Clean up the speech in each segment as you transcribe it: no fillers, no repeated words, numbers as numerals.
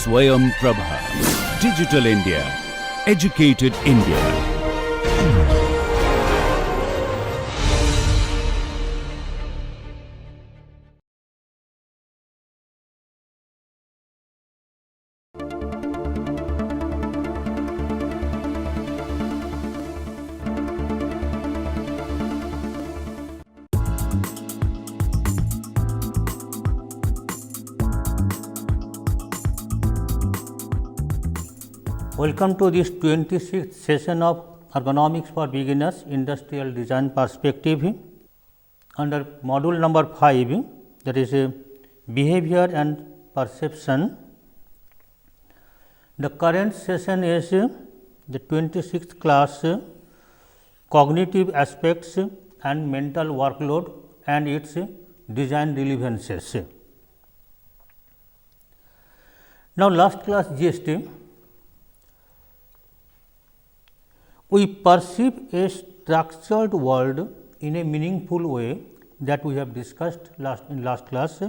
Swayam Prabha. Digital India. Educated India. Welcome to this 26th session of Ergonomics for Beginners Industrial Design Perspective under module number 5, that is behavior and perception. The current session is the 26th class, cognitive aspects and mental workload and its design relevances. Now, last class gist, we perceive a structured world in a meaningful way that we have discussed in last class.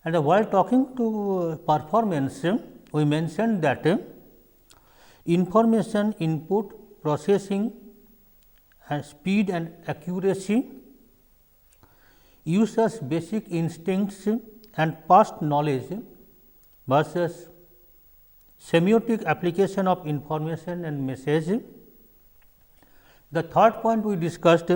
And while talking to performance, we mentioned that information input, processing and speed and accuracy, users' basic instincts and past knowledge versus semiotic application of information and message. The third point we discussed,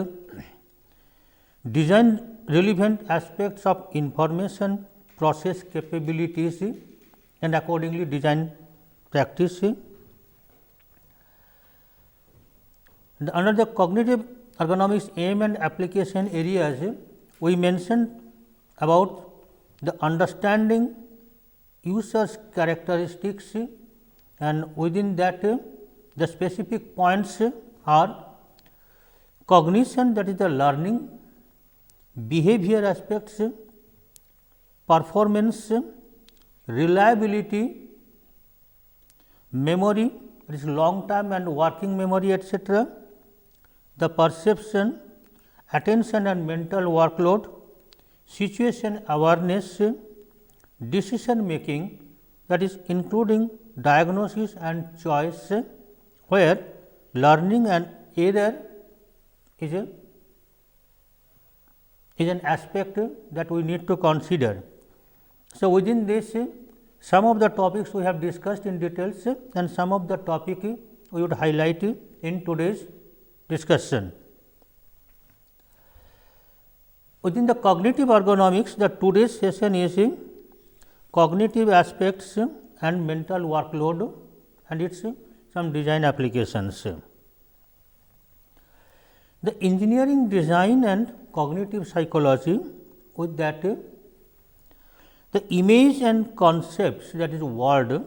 design relevant aspects of information process capabilities and accordingly design practice. Under the cognitive ergonomics aim and application areas, we mentioned about the understanding users characteristics, and within that the specific points are cognition, that is the learning, behavior aspects, performance, reliability, memory, that is long term and working memory, etc., the perception, attention and mental workload, situation awareness, decision making, that is including diagnosis and choice, where learning and error is an aspect that we need to consider. So, within this, some of the topics we have discussed in details and some of the topic we would highlight in today's discussion. Within the cognitive ergonomics, the today's session is cognitive aspects and mental workload and its some design applications. The engineering design and cognitive psychology, with that the image and concepts, that is word,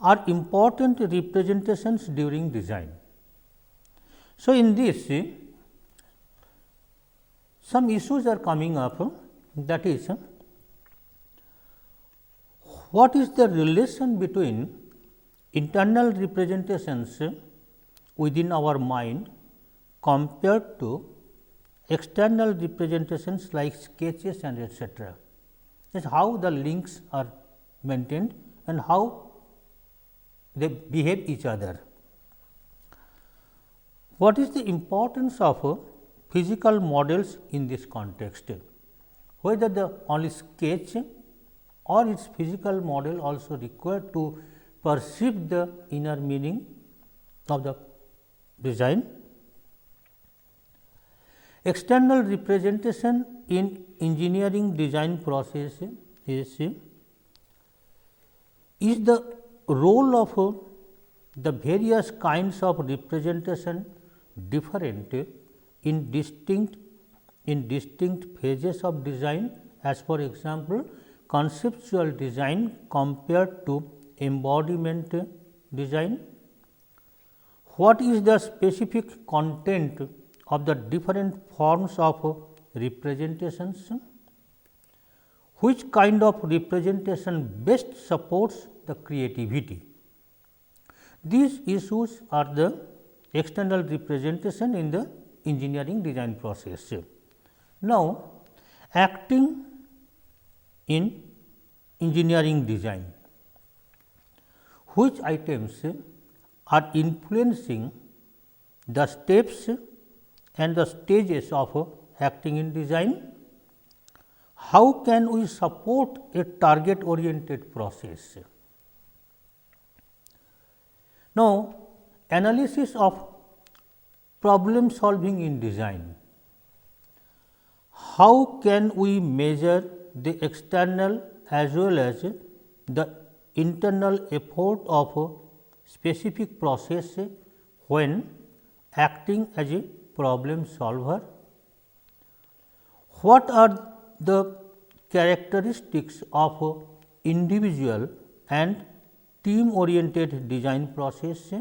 are important representations during design. So, in this some issues are coming up, that is, what is the relation between internal representations within our mind compared to external representations like sketches and etc. That is how the links are maintained and how they behave each other. What is the importance of physical models in this context? Whether the only sketch or its physical model also required to perceive the inner meaning of the design. External representation in engineering design process is the role of the various kinds of representation different in distinct phases of design, as for example, conceptual design compared to embodiment design. What is the specific content of the different forms of representations? Which kind of representation best supports the creativity? These issues are the external representation in the engineering design process. Now, acting in engineering design. Which items are influencing the steps and the stages of acting in design? How can we support a target oriented process? Now, analysis of problem solving in design. How can we measure the external as well as the internal effort of a specific process when acting as a problem solver? What are the characteristics of individual and team oriented design process?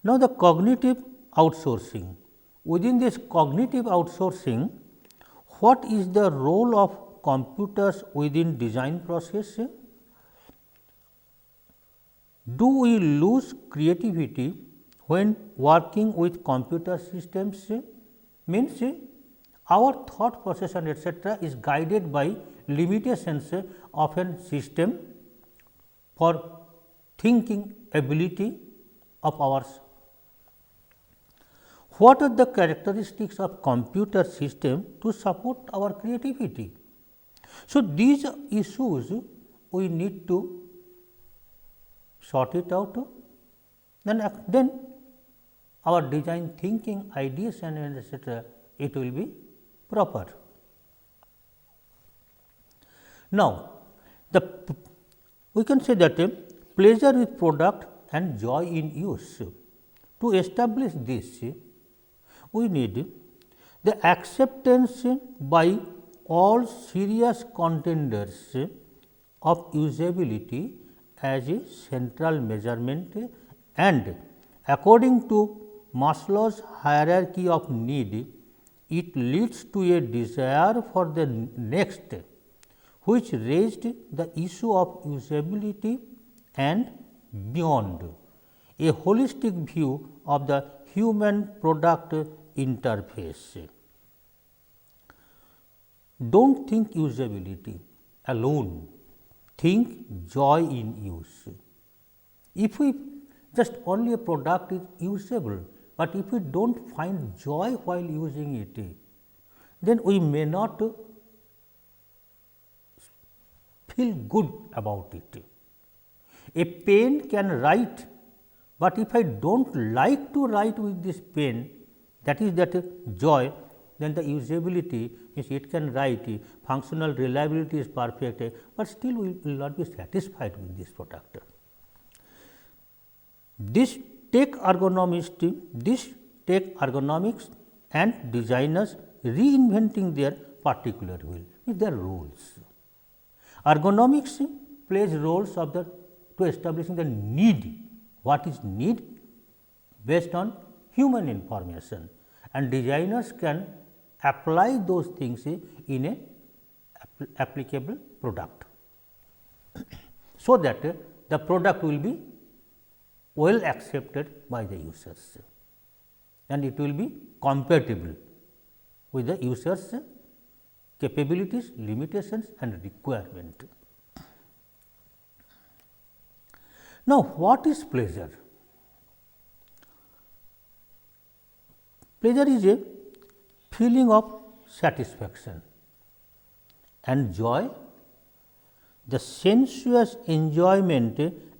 Now, the cognitive outsourcing. Within this cognitive outsourcing, what is the role of computers within design process? Do we lose creativity when working with computer systems? Means our thought process and etc. is guided by limitations of a system for thinking ability of ours. What are the characteristics of computer system to support our creativity? So, these issues we need to sort it out, then our design thinking, ideas and etc., it will be proper. Now, we can say that pleasure with product and joy in use. To establish this, we need the acceptance by all serious contenders of usability as a central measurement, and according to Maslow's hierarchy of need, it leads to a desire for the next, which raised the issue of usability and beyond, a holistic view of the human product interface. Do not think usability alone, think joy in use. If we just only a product is usable, but if we do not find joy while using it, then we may not feel good about it. A pen can write, but if I do not like to write with this pen, that is that joy, then the usability means it can write, functional reliability is perfect, but still we will not be satisfied with this product. This take ergonomics and designers reinventing their particular wheel with their rules. Ergonomics plays roles of to establishing the need, what is need based on human information, and designers can apply those things in a applicable product, so that the product will be well accepted by the users and it will be compatible with the users capabilities, limitations and requirement. Now, what is pleasure? Pleasure is a feeling of satisfaction, and joy the sensuous enjoyment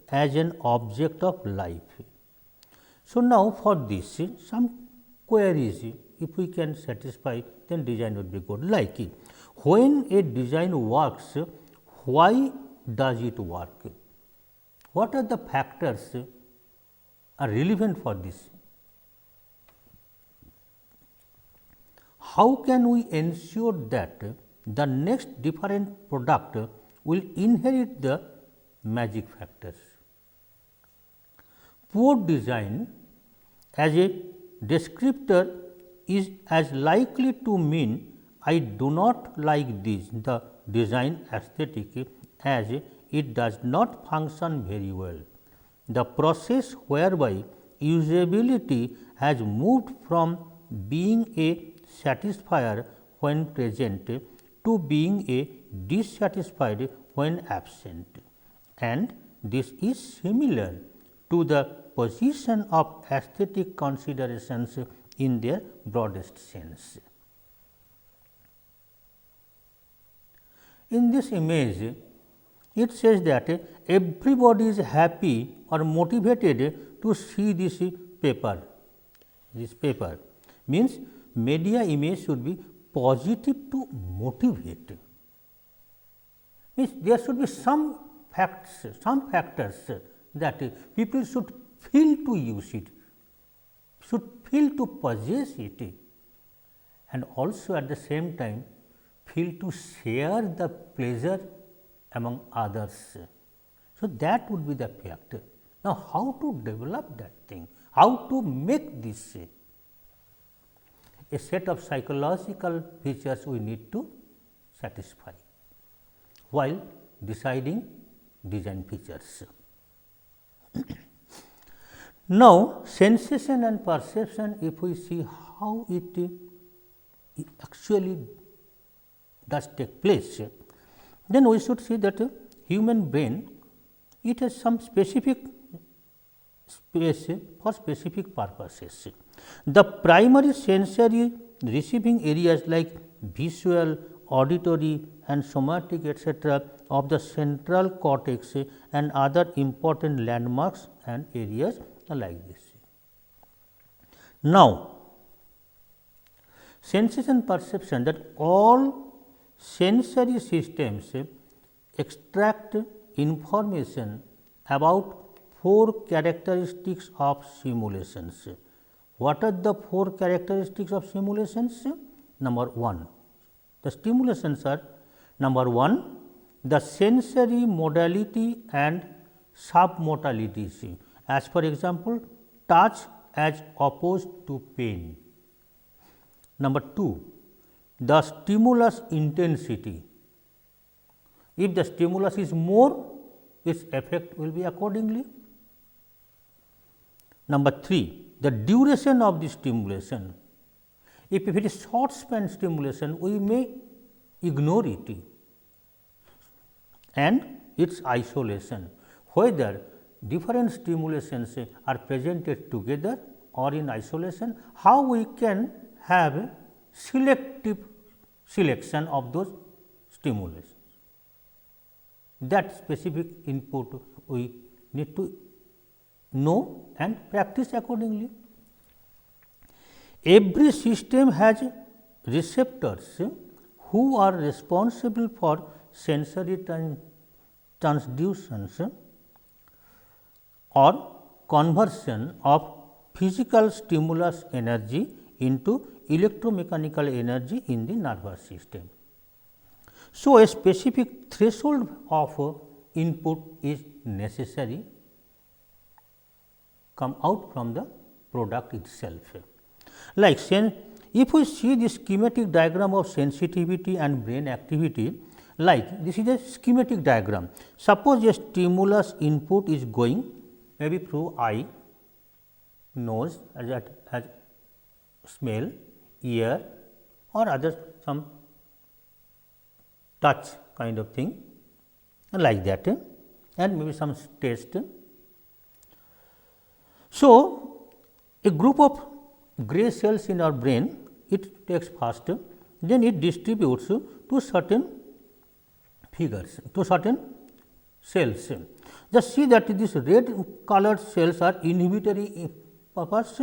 as an object of life. So, now for this some queries, if we can satisfy, then design would be good. Like when a design works, why does it work? What are the factors are relevant for this? How can we ensure that the next different product will inherit the magic factors? Poor design as a descriptor is as likely to mean I do not like this, the design aesthetic, as it does not function very well. The process whereby usability has moved from being a satisfier when present to being a dissatisfied when absent, and this is similar to the position of aesthetic considerations in their broadest sense. In this image, it says that everybody is happy or motivated to see this paper. This paper means media image should be positive to motivate. Means there should be some facts, some factors that people should feel to use it, should feel to possess it, and also at the same time feel to share the pleasure among others. So, that would be the fact. Now, how to develop that thing? How to make this a set of psychological features we need to satisfy while deciding design features. Now, sensation and perception, if we see how it actually does take place, then we should see that human brain, it has some specific space for specific purposes. The primary sensory receiving areas like visual, auditory and somatic etc., of the central cortex and other important landmarks and areas are like this. Now, sensation perception, that all sensory systems extract information about 4 characteristics of simulations. What are the 4 characteristics of simulations? Number 1, the stimulations are: number 1, the sensory modality and submodalities, as for example, touch as opposed to pain. Number 2, the stimulus intensity. If the stimulus is more, its effect will be accordingly. Number 3, the duration of the stimulation. If it is short span stimulation, we may ignore it, and its isolation, whether different stimulations are presented together or in isolation, how we can have selective selection of those stimulations. That specific input we need to know and practice accordingly. Every system has receptors who are responsible for sensory transductions or conversion of physical stimulus energy into electromechanical energy in the nervous system. So, a specific threshold of input is necessary come out from the product itself. Like if we see the schematic diagram of sensitivity and brain activity, like this is a schematic diagram. Suppose a stimulus input is going maybe through eye, nose, as smell, ear or other some touch kind of thing like that, and maybe some taste. So, a group of gray cells in our brain, it takes first, then it distributes to certain figures, to certain cells. Just see that these red colored cells are inhibitory purpose,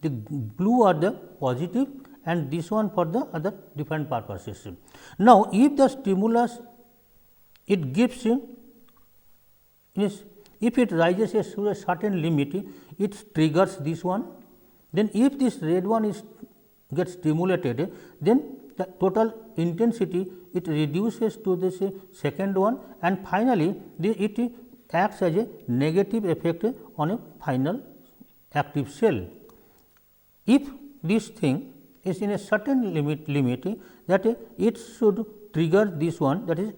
the blue are the positive and this one for the other different purposes. Now, if the stimulus it gives, if it rises to a certain limit, it triggers this one. Then, if this red one is gets stimulated, then the total intensity it reduces to this second one, and finally, it acts as a negative effect on a final active cell. If this thing is in a certain limit that it should trigger this one, that is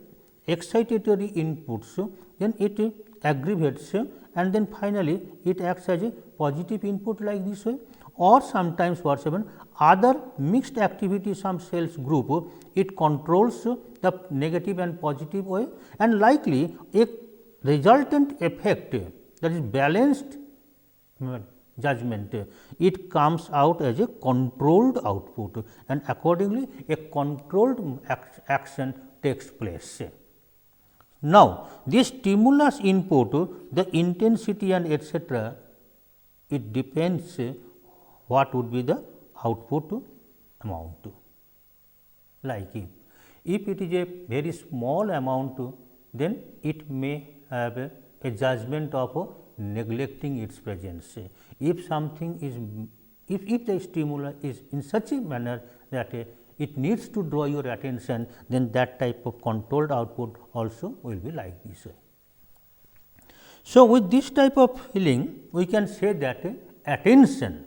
excitatory inputs, then it aggravates and then finally, it acts as a positive input like this way, or sometimes what happen other mixed activity some cells group, it controls the negative and positive way, and likely a resultant effect, that is balanced judgment, it comes out as a controlled output, and accordingly a controlled action takes place. Now, this stimulus input, the intensity and etcetera, it depends what would be the output amount. Like if it is a very small amount, then it may have a judgment of neglecting its presence. If something is, if the stimulus is in such a manner that it needs to draw your attention, then that type of controlled output also will be like this way. So, with this type of feeling, we can say that attention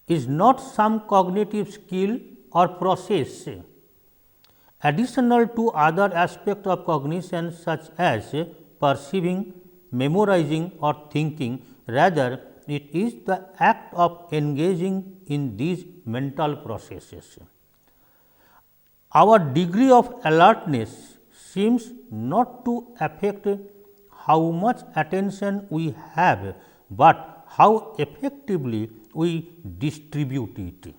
is not some cognitive skill or process additional to other aspects of cognition such as perceiving, memorizing or thinking. Rather, it is the act of engaging in these mental processes. Our degree of alertness seems not to affect how much attention we have, but how effectively we distribute it.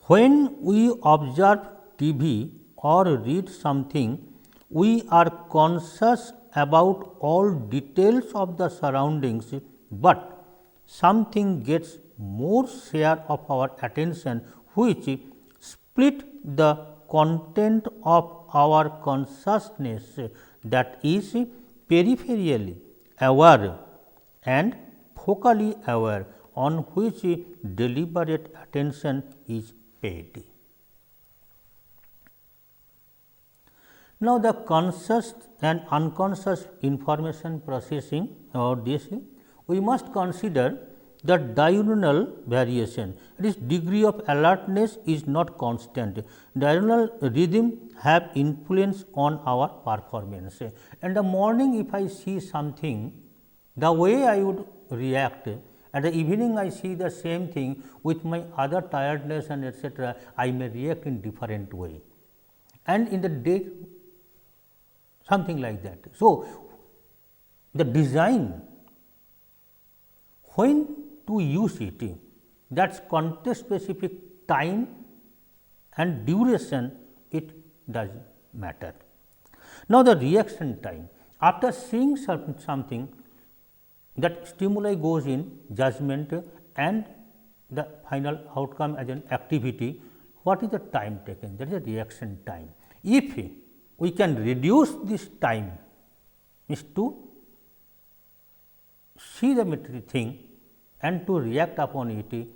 When we observe TV or read something, we are conscious about all details of the surroundings, but something gets more share of our attention, which split the content of our consciousness, that is peripherally aware and focally aware, on which deliberate attention is paid. Now, the conscious and unconscious information processing about this, we must consider the diurnal variation. It is degree of alertness is not constant. Diurnal rhythm have influence on our performance. In the morning, if I see something, the way I would react, at the evening I see the same thing with my other tiredness and etcetera, I may react in different way, and in the day something like that. So, the design, when to use it, that is context specific time and duration, it does matter. Now, the reaction time, after seeing something, that stimuli goes in judgment and the final outcome as an activity, what is the time taken? That is the reaction time. If we can reduce this time, is to see the material thing and to react upon it,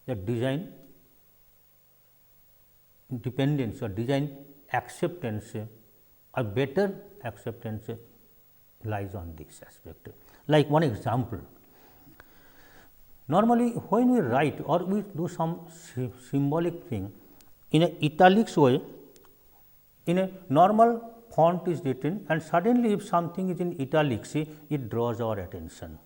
the design dependence or design acceptance or better acceptance lies on this aspect. Like one example, normally when we write or we do some symbolic thing in a italics way, in a normal font is written, and suddenly if something is in italics, it draws our attention.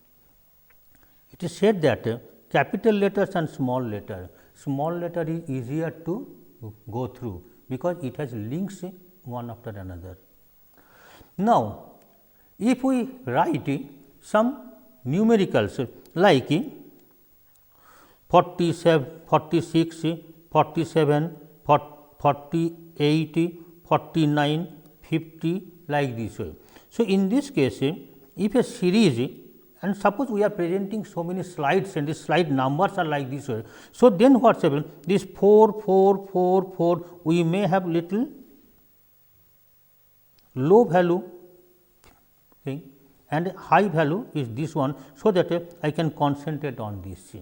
It is said that capital letters and small letter is easier to go through, because it has links one after another. Now, if we write some numericals like 47, 46, 47, 48, 49, 50 like this way. So, in this case, if a series, and suppose we are presenting so many slides and the slide numbers are like this way. So, then what happens? This 4, 4, 4, 4, we may have little low value thing and high value is this one. So, that I can concentrate on this,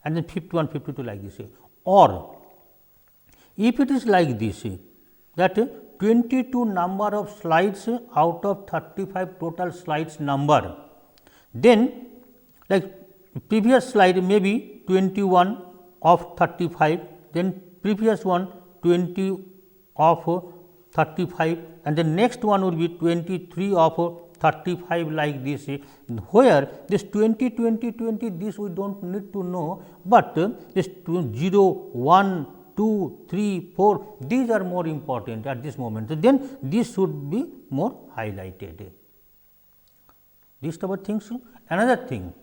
and then 51, 52 like this. Or if it is like this, that 22 number of slides out of 35 total slides number, then like previous slide may be 21 of 35, then previous one 20 of 35, and the next one will be 23 of 35 like this, where this 20, 20, 20 this we do not need to know, but this 0, 1, 2, 3, 4 these are more important at this moment. So, then this should be more highlighted. These type of things. Another thing,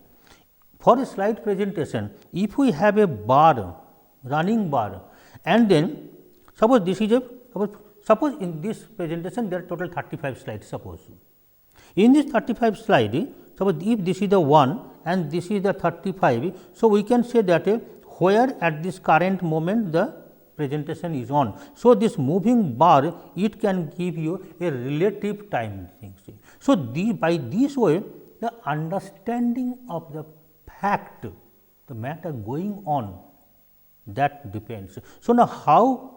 for a slide presentation, if we have a bar, running bar, and then suppose this is a suppose in this presentation there are total 35 slides. Suppose in this 35 slide, suppose if this is the 1 and this is the 35. So, we can say that where at this current moment the presentation is on. So, this moving bar it can give you a relative time things. So, by this way the understanding of the fact, the matter going on, that depends. So, now how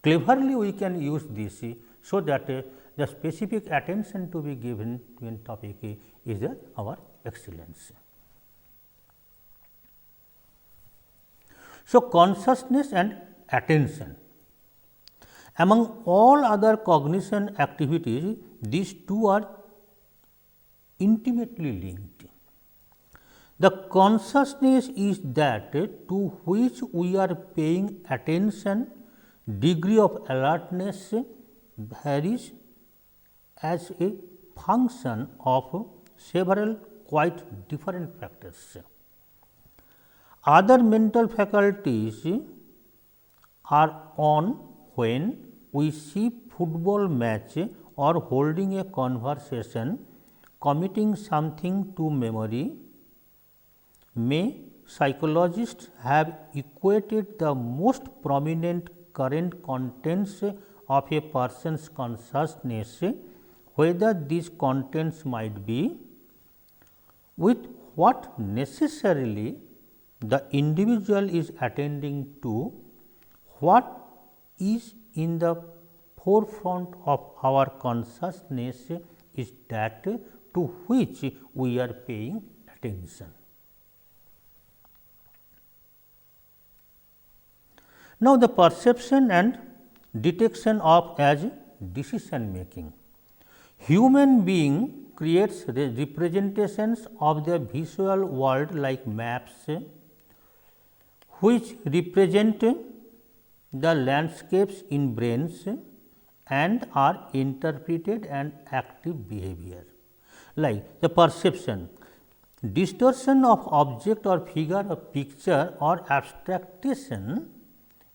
cleverly we can use this, so that the specific attention to be given to a topic is our excellence. So, consciousness and attention, among all other cognition activities, these two are intimately linked. The consciousness is that to which we are paying attention. Degree of alertness varies as a function of several quite different factors. Other mental faculties are on when we see football match or holding a conversation, committing something to memory. May psychologists have equated the most prominent current contents of a person's consciousness, whether these contents might be, with what necessarily the individual is attending to, what is in the forefront of our consciousness is that to which we are paying attention. Now, the perception and detection of as decision making. Human being creates representations of the visual world like maps, which represent the landscapes in brains and are interpreted and active behavior. Like the perception, distortion of object or figure or picture or abstraction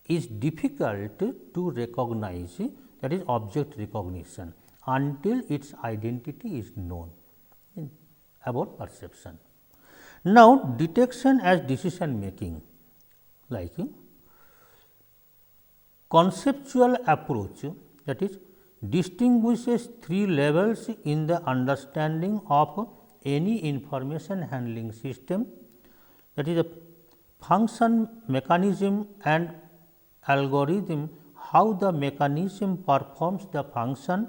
is difficult to recognize, that is object recognition, until its identity is known about perception. Now, detection as decision making, like conceptual approach, that is distinguishes three levels in the understanding of any information handling system, that is a function, mechanism and algorithm, how the mechanism performs the function,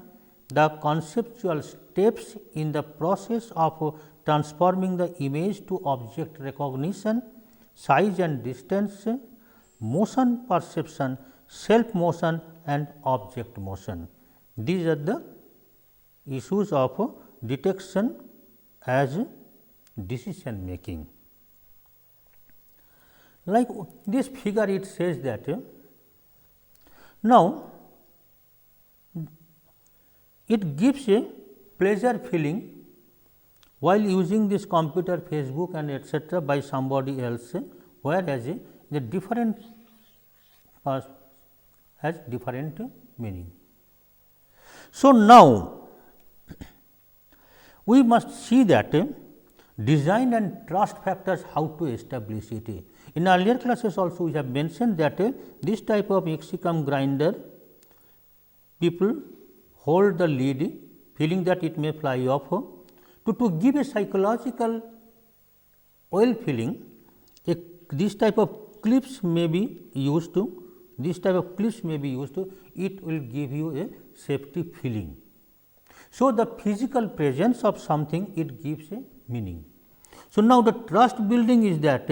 the conceptual steps in the process of transforming the image to object recognition, size and distance, motion perception, self motion and object motion. These are the issues of detection as decision making. Like this figure, it says that now it gives a pleasure feeling while using this computer, Facebook and etc. by somebody else, whereas the different has different meaning. So, now we must see that design and trust factors, how to establish it. In earlier classes also we have mentioned that this type of Mexican grinder, people hold the lid feeling that it may fly off. To give a psychological well feeling, this type of clips may be used to, it will give you a safety feeling. So, the physical presence of something, it gives a meaning. So, now the trust building is that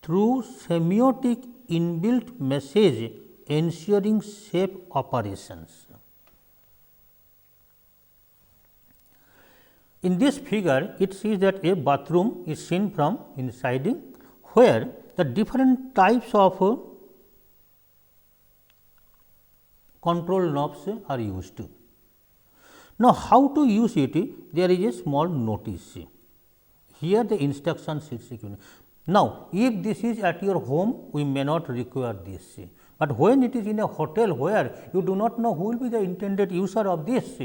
through semiotic inbuilt message ensuring safe operations. In this figure, it sees that a bathroom is seen from inside, where the different types of control knobs are used. Now, how to use it? There is a small notice. Here the instructions is given. Now, if this is at your home, we may not require this, but when it is in a hotel where you do not know who will be the intended user of this,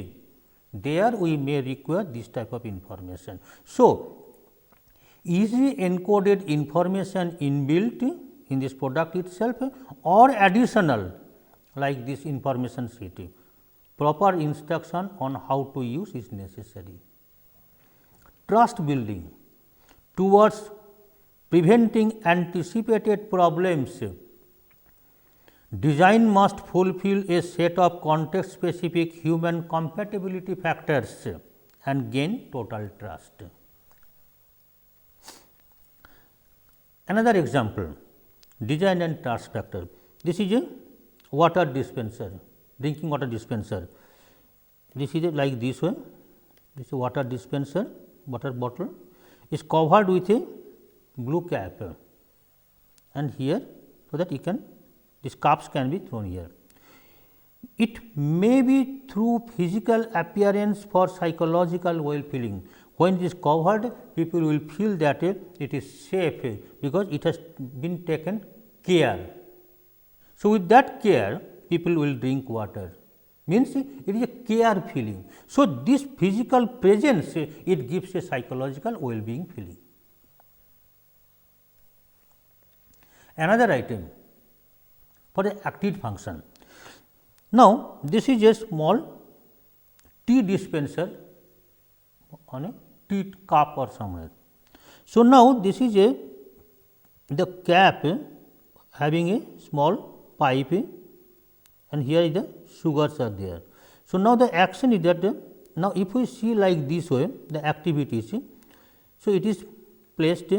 there we may require this type of information. So, easy encoded information inbuilt in this product itself or additional like this information sheet. Proper instruction on how to use is necessary. Trust building towards preventing anticipated problems. Design must fulfill a set of context specific human compatibility factors and gain total trust. Another example, design and trust factor. This is a water dispenser, drinking water dispenser. This is like this way. This is a water dispenser, water bottle is covered with a blue cap, and here so that you can these cups can be thrown here. It may be through physical appearance for psychological well feeling. When it is covered, people will feel that it is safe because it has been taken care. So, with that care, people will drink water, means it is a care feeling. So, this physical presence it gives a psychological well being feeling. Another item for the active function. Now, this is a small tea dispenser on a tea cup or somewhere. So, now this is the cap having a small pipe and here is the sugars are there. So, now the action is that now if we see like this way the activities, so it is placed,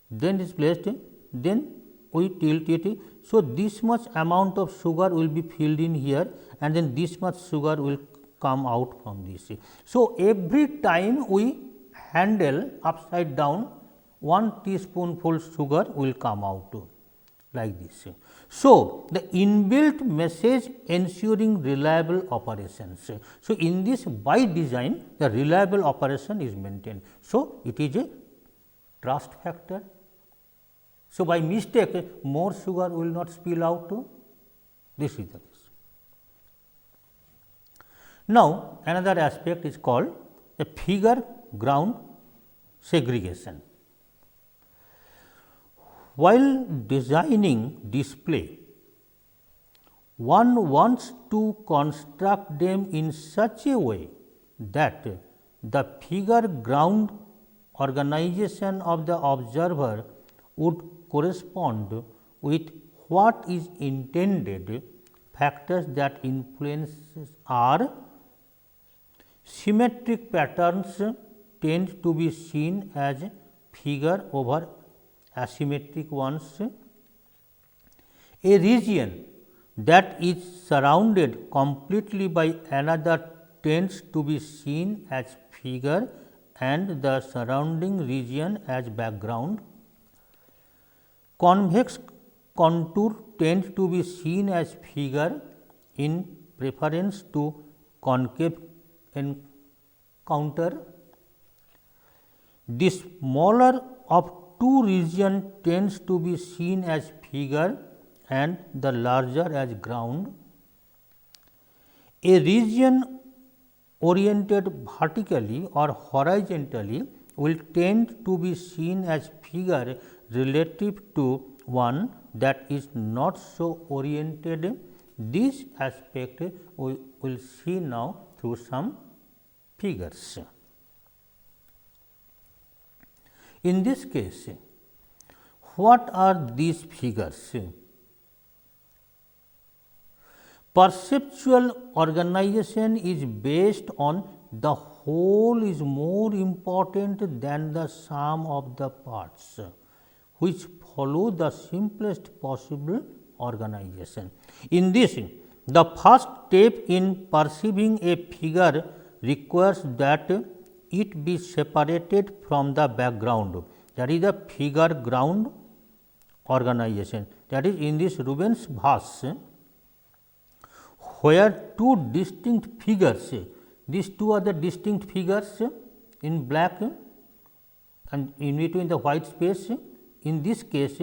then it is placed, then we tilt it. So, this much amount of sugar will be filled in here and then this much sugar will come out from this. So, every time we handle upside down 1 teaspoonful sugar will come out like this. So, the inbuilt message ensuring reliable operations. So, in this by design the reliable operation is maintained. So, it is a trust factor. So, by mistake more sugar will not spill out to this is the case. Now, another aspect is called a figure ground segregation. While designing display, one wants to construct them in such a way that the figure ground organization of the observer would correspond with what is intended. Factors that influence are symmetric patterns tend to be seen as figure over asymmetric ones. A region that is surrounded completely by another tends to be seen as figure and the surrounding region as background. Convex contour tend to be seen as figure in preference to concave encounter. The smaller of two region tends to be seen as figure and the larger as ground. A region oriented vertically or horizontally will tend to be seen as figure relative to one that is not so oriented. This aspect we will see now through some figures. In this case, what are these figures? Perceptual organization is based on the whole is more important than the sum of the parts, which follow the simplest possible organization. In this, the first step in perceiving a figure requires that it be separated from the background, that is the figure ground organization. That is, in this Rubens vase, where two distinct figures, these two are the distinct figures in black and in between the white space. In this case,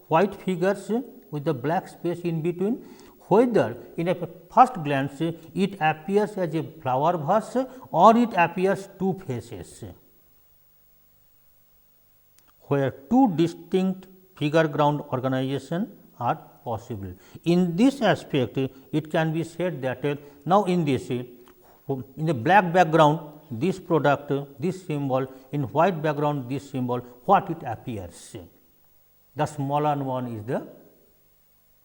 white figures with the black space in between, whether in a first glance it appears as a flower vase or it appears two faces, where two distinct figure ground organization are possible. In this aspect, it can be said that now in this, in the black background, this product, this symbol, in white background, this symbol, what it appears? The smaller one is the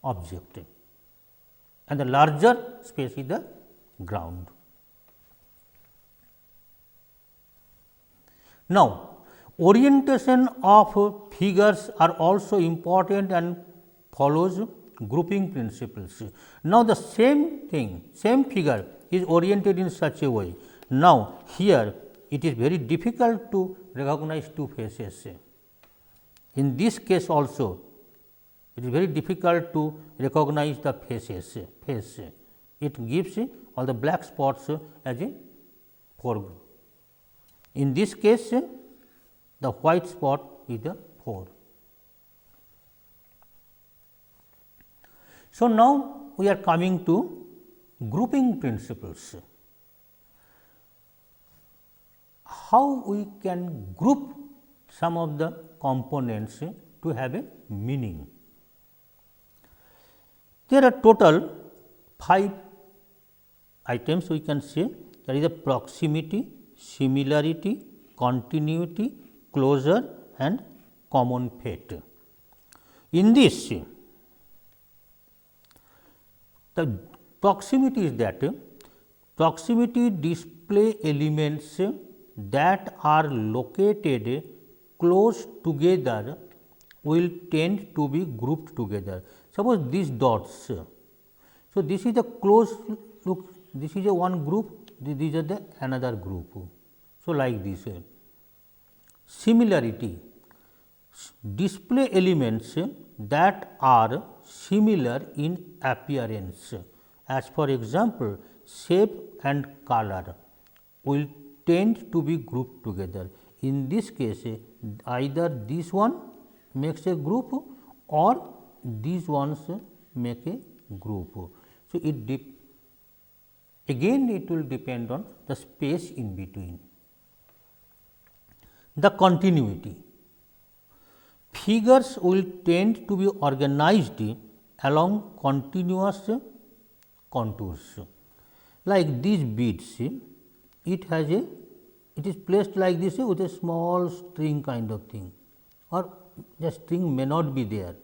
object and the larger space is the ground. Now, orientation of figures are also important and follows grouping principles. Now, the same thing, same figure is oriented in such a way. Now, here it is very difficult to recognize two faces. In this case also, it is very difficult to recognize the faces. It gives all the black spots as a foreground. In this case, the white spot is the fore. So, now we are coming to grouping principles. How we can group some of the components to have a meaning. There are total 5 items we can say, that is the proximity, similarity, continuity, closure and common fate. In this, the proximity is that proximity display elements that are located close together will tend to be grouped together. Suppose these dots. So, this is the close look, this is a one group, these are the another group. So, like this. Similarity, display elements that are similar in appearance, as for example, shape and color will tend to be grouped together. In this case, either this one makes a group or these ones make a group. So, again it will depend on the space in between. The continuity, figures will tend to be organized along continuous contours. Like these beads, it is placed like this with a small string kind of thing, or the string may not be there.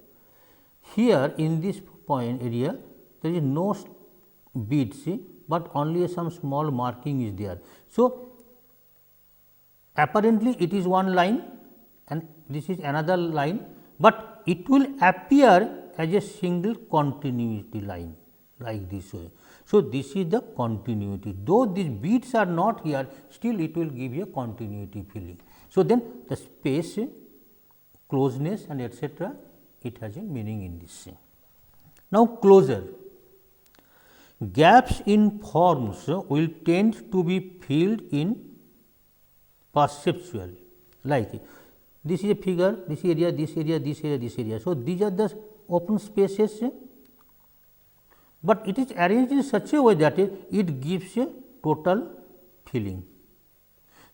Here in this point area, there is no beads, but only some small marking is there. So, apparently it is one line and this is another line, but it will appear as a single continuity line like this way. So, this is the continuity, though these beads are not here, still it will give you a continuity feeling. So, then the space, closeness and etcetera, it has a meaning in this. Now, closure, gaps in forms will tend to be filled in perceptually, like this is a figure, this area, this area, this area, this area. So, these are the open spaces, but it is arranged in such a way that it gives a total feeling.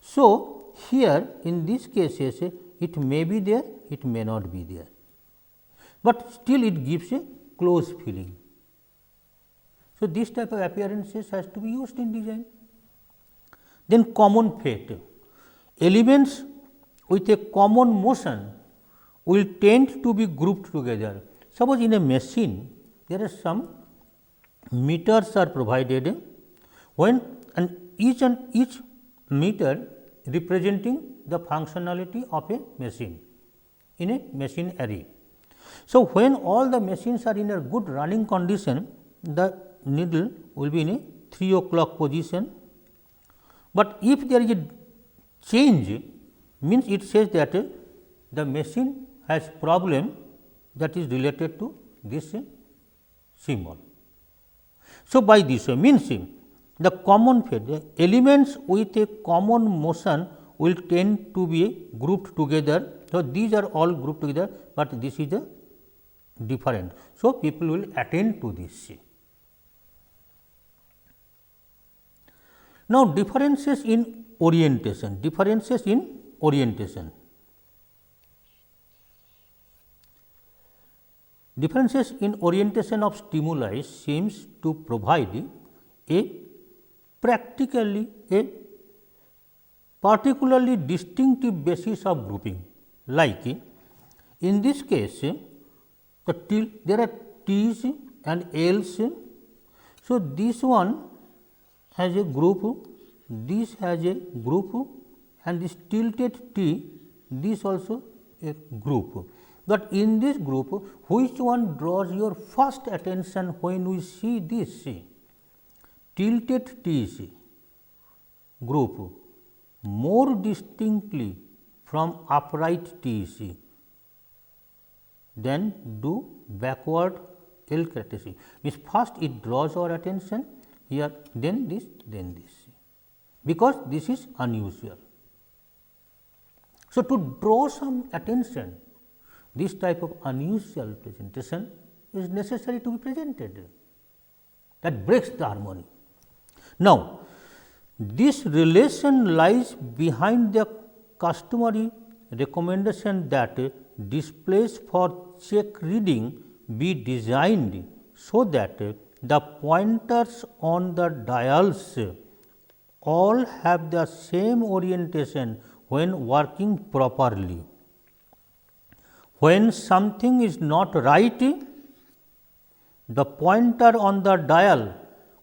So, here in these cases it may be there, it may not be there, but still it gives a close feeling. So, this type of appearances has to be used in design. Then common fate, elements with a common motion will tend to be grouped together. Suppose in a machine there are some meters are provided, when and each meter representing the functionality of a machine in a machine array. So, when all the machines are in a good running condition, the needle will be in a 3 o'clock position, but if there is a change means it says that the machine has problem that is related to this symbol. So, by this means the common phase, the elements with a common motion will tend to be grouped together. So, these are all grouped together, but this is the different. So, people will attend to this. Now, differences in orientation, differences in orientation. Differences in orientation of stimuli seems to provide a particularly distinctive basis of grouping, like in this case there are T's and L's. So, this one has a group, this has a group, and this tilted T, this also a group. But in this group, which one draws your first attention when we see this tilted T group more distinctly from upright T than do backward L characteristic? Means first it draws our attention here, then this, because this is unusual. So, to draw some attention, this type of unusual presentation is necessary to be presented, that breaks the harmony. Now, this relation lies behind the customary recommendation that displays for check reading be designed so that the pointers on the dials all have the same orientation when working properly. When something is not right, the pointer on the dial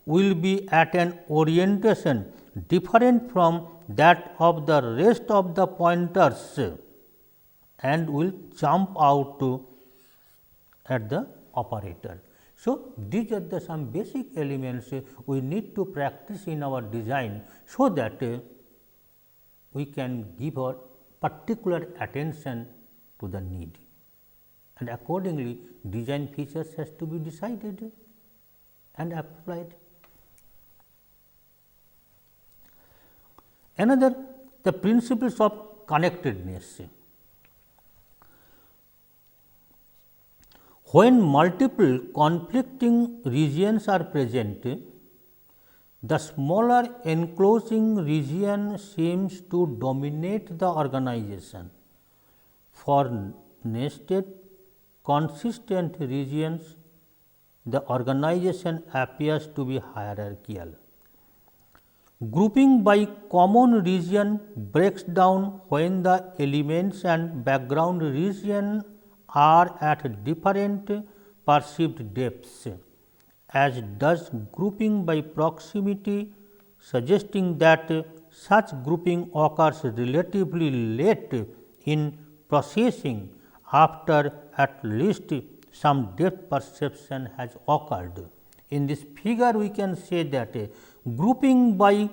will be at an orientation different from that of the rest of the pointers and will jump out at the operator. So, these are the some basic elements we need to practice in our design, so that we can give our particular attention to the need, and accordingly design features has to be decided and applied. Another, the principles of connectedness. When multiple conflicting regions are present, the smaller enclosing region seems to dominate the organization. For nested consistent regions, the organization appears to be hierarchical. Grouping by common region breaks down when the elements and background region are at different perceived depths, as does grouping by proximity, suggesting that such grouping occurs relatively late in processing after at least some depth perception has occurred. In this figure, we can say that grouping by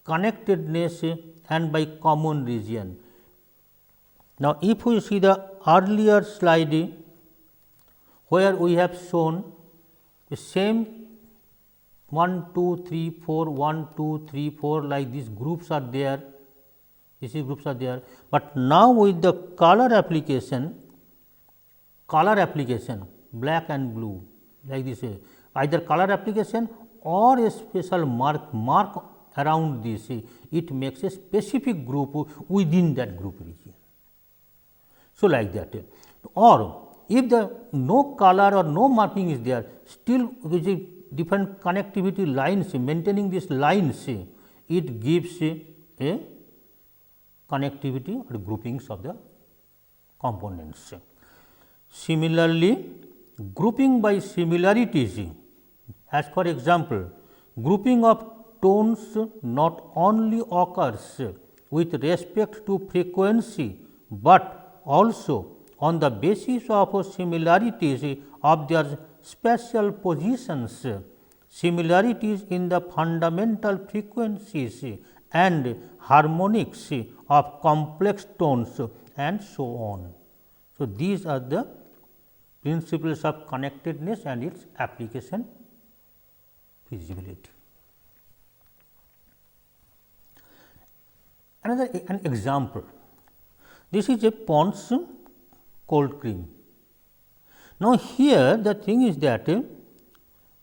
connectedness and by common region. Now, if we see the earlier slide where we have shown the same 1, 2, 3, 4, 1, 2, 3, 4 like these groups are there, these groups are there, but now with the color application black and blue like this, either color application or a special mark around this, it makes a specific group within that group region. So, like that, or if the no color or no marking is there, still with a different connectivity lines, maintaining these lines, it gives a connectivity or groupings of the components. Similarly, grouping by similarities, as for example, grouping of tones not only occurs with respect to frequency, but also on the basis of similarities of their spatial positions, similarities in the fundamental frequencies and harmonics of complex tones and so on. So, these are the principles of connectedness and its application feasibility. Another an example, this is a Pond's cold cream. Now, here the thing is that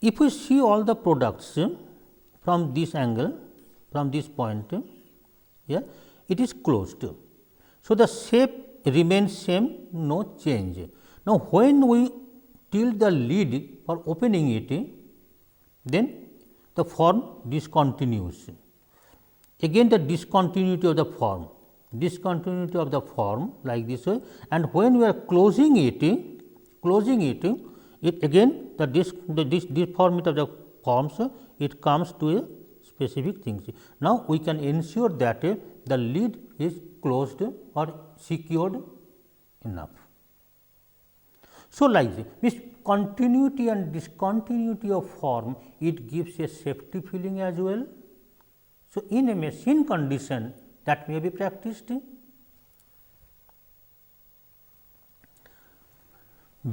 if we see all the products from this angle, from this point, yeah, it is closed. So, the shape remains same, no change. Now, when we tilt the lid for opening it, then the form discontinues. Again the discontinuity of the form, like this way, and when we are closing it, it again the deformity of the forms, it comes to a specific thing. Now, we can ensure that the lid is closed or secured enough. So, like this, with continuity and discontinuity of form, it gives a safety feeling as well. So, in a machine condition, that may be practiced.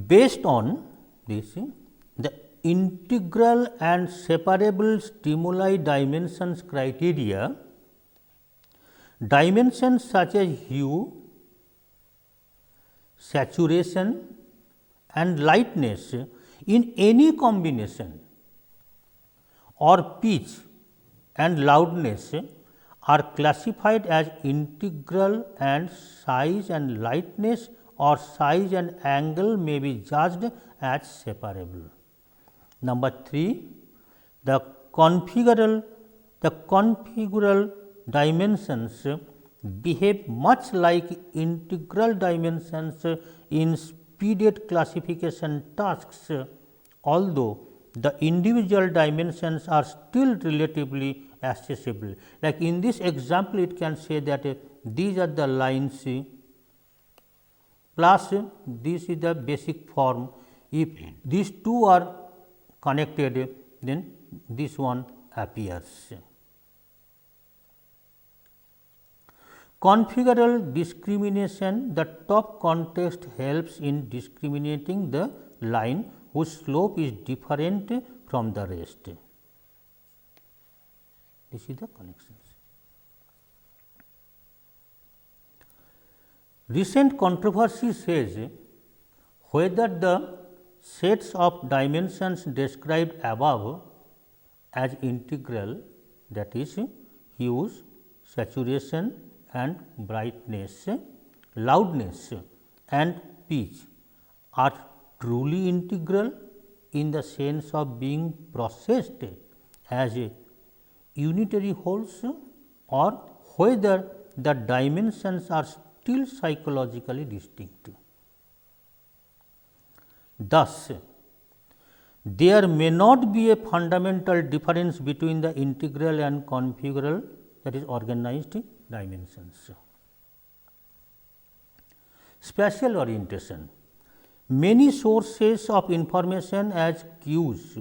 Based on this, the integral and separable stimuli dimensions criteria, dimensions such as hue, saturation and lightness in any combination or pitch and loudness are classified as integral, and size and lightness or size and angle may be judged as separable. Number 3, the configural dimensions behave much like integral dimensions in speeded classification tasks, although the individual dimensions are still relatively accessible. Like in this example, it can say that these are the lines plus this is the basic form. If these two are connected, then this one appears. Configural discrimination, the top context helps in discriminating the line whose slope is different from the rest. This is the connections. Recent controversy says whether the sets of dimensions described above as integral, that is hues, saturation and brightness, loudness and pitch, are truly integral in the sense of being processed as unitary wholes, or whether the dimensions are still psychologically distinct. Thus, there may not be a fundamental difference between the integral and configural, that is organized dimensions. Spatial orientation. Many sources of information as cues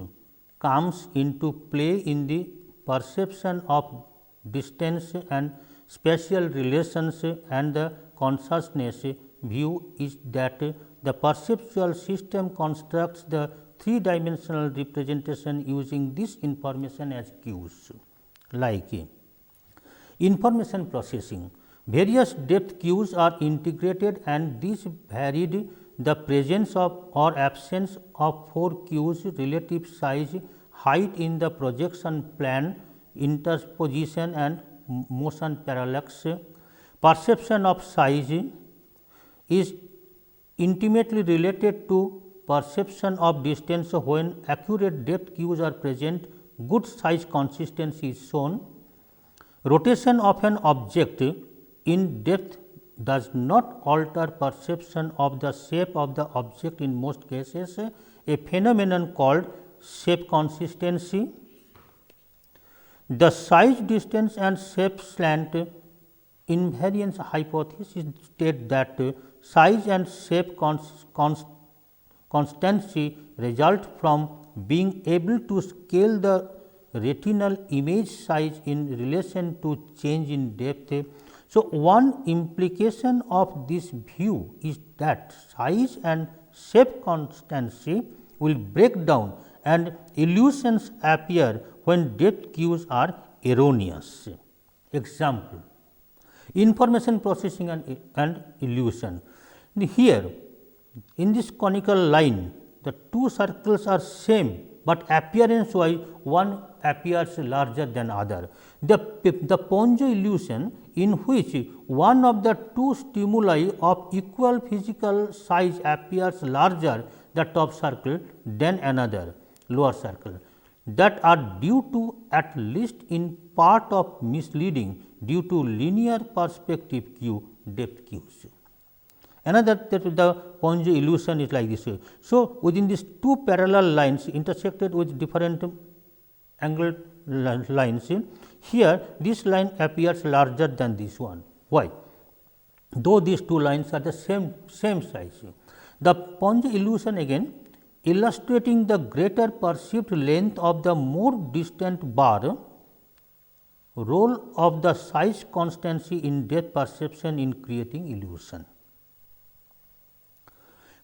comes into play in the perception of distance and spatial relations, and the consciousness view is that the perceptual system constructs the three-dimensional representation using this information as cues. Like information processing, various depth cues are integrated, and this varied the presence of or absence of 4 cues: relative size, height in the projection plane, interposition and motion parallax. Perception of size is intimately related to perception of distance. When accurate depth cues are present, good size consistency is shown. Rotation of an object in depth does not alter perception of the shape of the object in most cases, a phenomenon called shape consistency. The size, distance and shape slant invariance hypothesis state that size and shape constancy result from being able to scale the retinal image size in relation to change in depth. So, one implication of this view is that size and shape constancy will break down and illusions appear when depth cues are erroneous. Example, information processing and illusion. Here in this conical line, the two circles are same, but appearance wise one appears larger than other. The Ponzo illusion, in which one of the two stimuli of equal physical size appears larger the top circle than another lower circle, that are due to, at least in part, of misleading due to linear perspective cue depth cues. Another, that the Ponzo illusion is like this way. So, within these two parallel lines intersected with different angled lines, here this line appears larger than this one. Why? Though these two lines are the same size. The Ponzo illusion again illustrating the greater perceived length of the more distant bar, role of the size constancy in depth perception in creating illusion.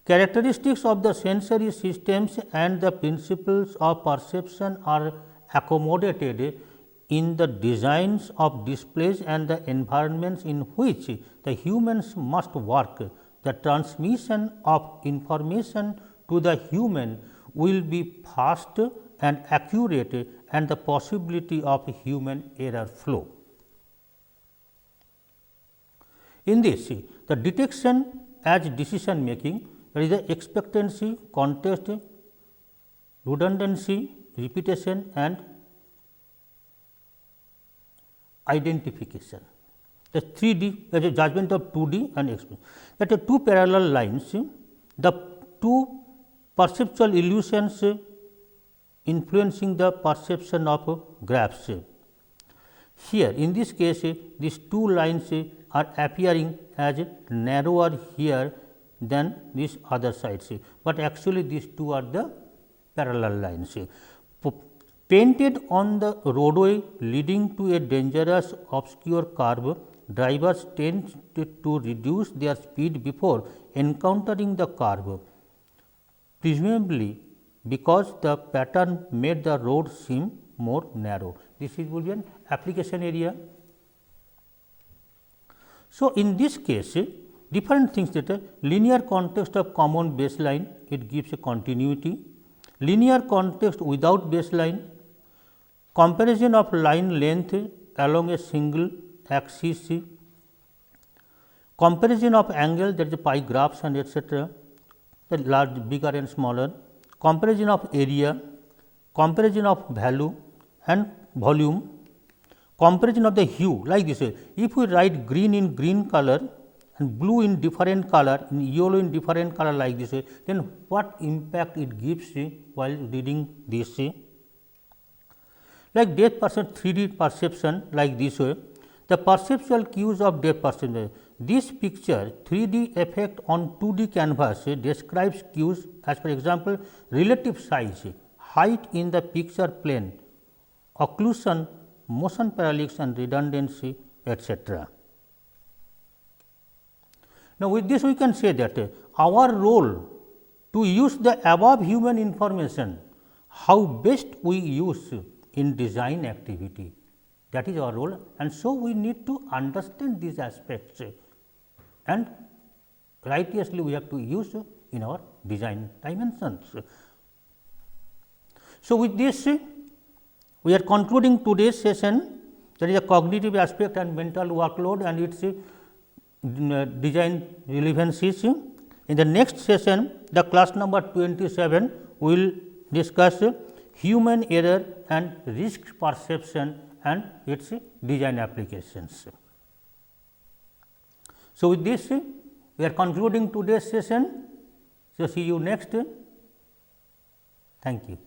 Characteristics of the sensory systems and the principles of perception are accommodated in the designs of displays and the environments in which the humans must work. The transmission of information to the human will be fast and accurate, and the possibility of human error flow. In this, the detection as decision making, that is the expectancy, context, redundancy, repetition and identification. The 3D, that is judgment of 2D and experience. That are two parallel lines, the two perceptual illusions influencing the perception of graphs. Here in this case, these two lines are appearing as narrower here than these other sides, but actually these two are the parallel lines. Painted on the roadway leading to a dangerous obscure curve, drivers tend to reduce their speed before encountering the curve, presumably because the pattern made the road seem more narrow. This is would be an application area. So, in this case, different things, that linear context of common baseline, it gives a continuity, linear context without baseline, comparison of line length along a single axis, comparison of angle, that is pi graphs and etcetera, the large, bigger and smaller, comparison of area, comparison of value and volume, comparison of the hue, like this way. If we write green in green color and blue in different color, in yellow in different color like this way, then what impact it gives while reading this. Like depth perception, 3D perception like this way, the perceptual cues of depth perception. This picture 3D effect on 2D canvas describes cues as, for example, relative size, height in the picture plane, occlusion, motion parallax and redundancy, etcetera. Now, with this we can say that our role to use the above human information, how best we use in design activity, that is our role, and so we need to understand these aspects and righteously we have to use in our design dimensions. So, with this we are concluding today's session, that is a cognitive aspect and mental workload and its design relevancies. In the next session, the class number 27, we will discuss human error and risk perception and its design applications. So, with this we are concluding today's session. So, see you next. Thank you.